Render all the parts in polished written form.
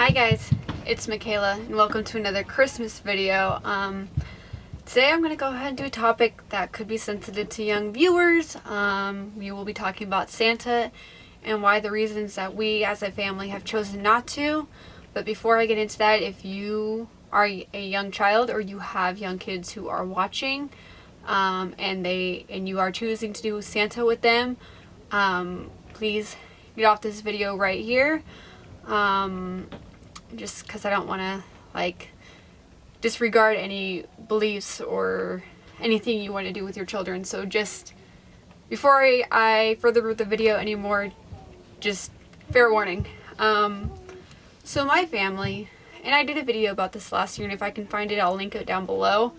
Hi guys, it's Machaela and welcome to another Christmas video. Today I'm going to go ahead and do a topic that could be sensitive to young viewers. We will be talking about Santa and why the reasons that we as a family have chosen not to. But before I get into that, if you are a young child or you have young kids who are watching and you are choosing to do Santa with them, please get off this video right here. Just because I don't want to disregard any beliefs or anything you want to do with your children. So just before I further the video anymore, just fair warning. So my family, and I did a video about this last year, and if I can find it I'll link it down below,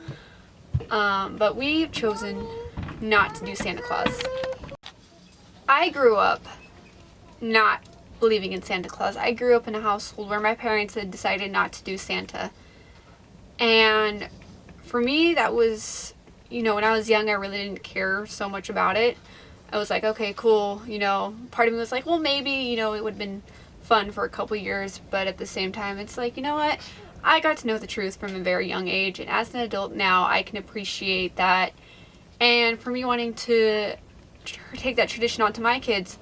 but we've chosen not to do Santa Claus. I grew up not believing in Santa Claus. I grew up in a household where my parents had decided not to do Santa. And for me, that was, when I was young, I really didn't care so much about it. I was like, okay, cool. Part of me was like, well, maybe, it would have been fun for a couple years. But at the same time, it's like, you know what? I got to know the truth from a very young age. And as an adult now, I can appreciate that. And for me wanting to take that tradition on to my kids,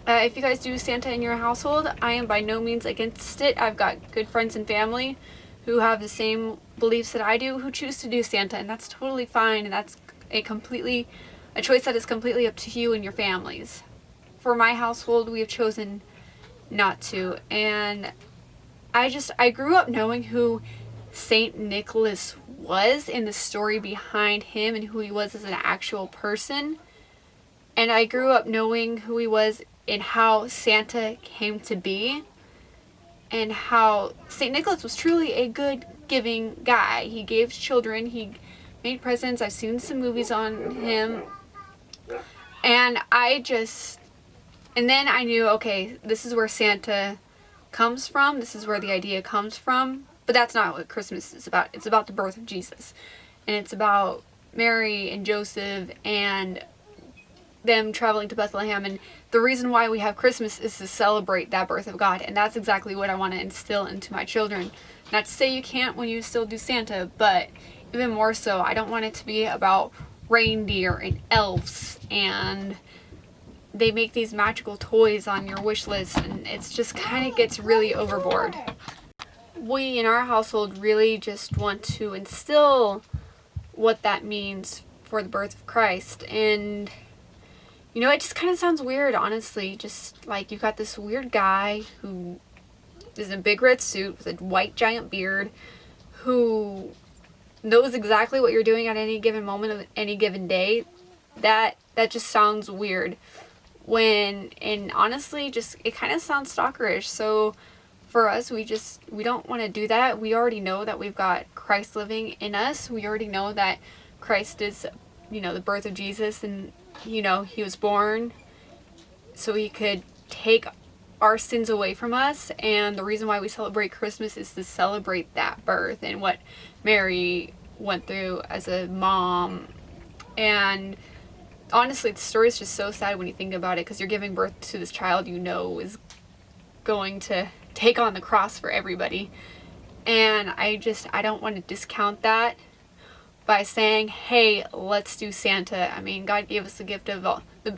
if you guys do Santa in your household, I am by no means against it. I've got good friends and family who have the same beliefs that I do, who choose to do Santa, and that's totally fine, and that's a choice that is completely up to you and your families. For my household, we have chosen not to, and I grew up knowing who Saint Nicholas was and the story behind him and who he was as an actual person, and I grew up knowing who he was and how Santa came to be, and how St. Nicholas was truly a good giving guy. He gave children, he made presents. I've seen some movies on him, and then I knew, okay, this is where Santa comes from, this is where the idea comes from, but that's not what Christmas is about. It's about the birth of Jesus, and it's about Mary and Joseph and them traveling to Bethlehem, and the reason why we have Christmas is to celebrate that birth of God, and that's exactly what I want to instill into my children. Not to say you can't when you still do Santa, but even more so, I don't want it to be about reindeer and elves and they make these magical toys on your wish list, and it's just kind of gets really overboard. We in our household really just want to instill what that means for the birth of Christ. And it just kind of sounds weird, honestly. Just like you've got this weird guy who is in a big red suit with a white giant beard who knows exactly what you're doing at any given moment of any given day. That just sounds weird. And honestly, it kind of sounds stalkerish. So for us, we don't want to do that. We already know that we've got Christ living in us. We already know that Christ is, the birth of Jesus, and he was born so he could take our sins away from us, and the reason why we celebrate Christmas is to celebrate that birth and what Mary went through as a mom. And honestly, the story is just so sad when you think about it, because you're giving birth to this child is going to take on the cross for everybody. And I don't want to discount that by saying, hey, let's do Santa. I mean, God gave us the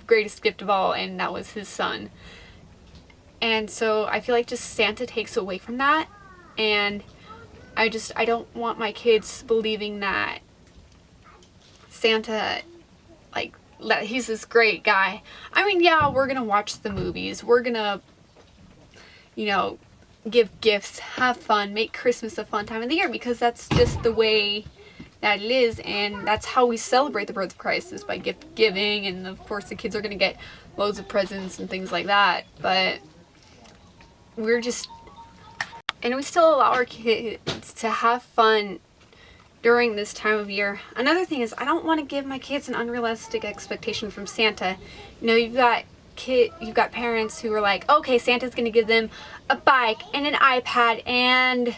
greatest gift of all, and that was his son. And so I feel like just Santa takes away from that, and I don't want my kids believing that Santa, that he's this great guy. I mean, yeah, we're gonna watch the movies, we're gonna, give gifts, have fun, make Christmas a fun time of the year, because that's just the way that it is, and that's how we celebrate the birth of Christ, is by gift giving. And of course the kids are going to get loads of presents and things like that, but we still allow our kids to have fun during this time of year. Another thing is, I don't want to give my kids an unrealistic expectation from Santa. You've got parents who are like, okay, Santa's going to give them a bike and an iPad and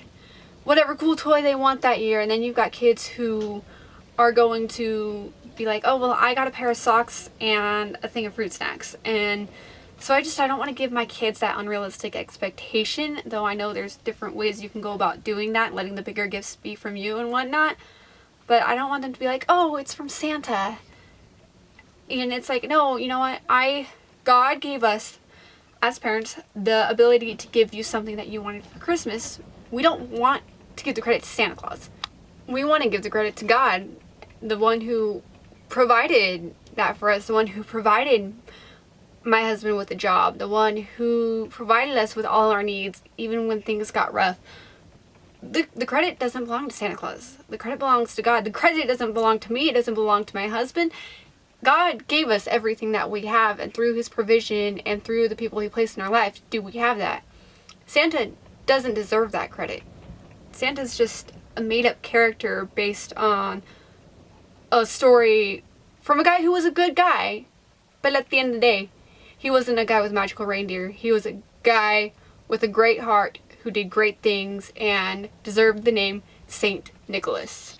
whatever cool toy they want that year, and then you've got kids who are going to be like, oh, well, I got a pair of socks and a thing of fruit snacks. And So I don't want to give my kids that unrealistic expectation, though I know there's different ways you can go about doing that, letting the bigger gifts be from you and whatnot. But I don't want them to be like, oh, it's from Santa. And it's like, no, you know what? God gave us, as parents, the ability to give you something that you wanted for Christmas. We don't want to give the credit to Santa Claus. We want to give the credit to God, the one who provided that for us, the one who provided my husband with a job, the one who provided us with all our needs, even when things got rough. The credit doesn't belong to Santa Claus. The credit belongs to God. The credit doesn't belong to me. It doesn't belong to my husband. God gave us everything that we have, and through his provision and through the people he placed in our life, do we have that. Santa doesn't deserve that credit. Santa's just a made-up character based on a story from a guy who was a good guy, but at the end of the day, he wasn't a guy with magical reindeer. He was a guy with a great heart who did great things and deserved the name Saint Nicholas.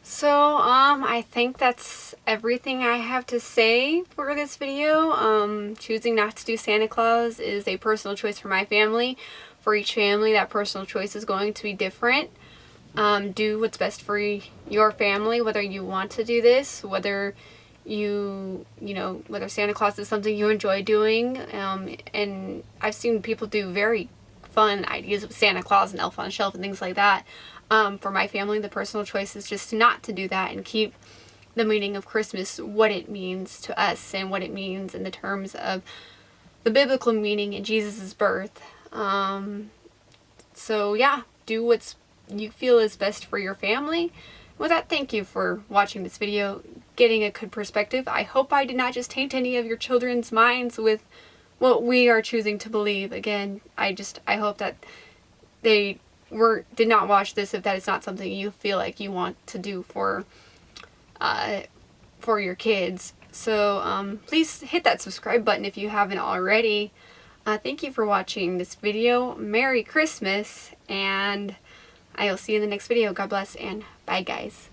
So, I think that's everything I have to say for this video. Choosing not to do Santa Claus is a personal choice for my family. For each family, that personal choice is going to be different. Do what's best for your family, whether you want to do this, whether whether Santa Claus is something you enjoy doing. And I've seen people do very fun ideas of Santa Claus and Elf on a Shelf and things like that. For my family, the personal choice is just not to do that and keep the meaning of Christmas what it means to us and what it means in the terms of the biblical meaning in Jesus' birth. So yeah, do what you feel is best for your family. With that, thank you for watching this video, getting a good perspective. I hope I did not just taint any of your children's minds with what we are choosing to believe. Again, I hope that they did not watch this if that is not something you feel like you want to do for your kids. So please hit that subscribe button if you haven't already. Thank you for watching this video. Merry Christmas, and I will see you in the next video. God bless, and bye guys.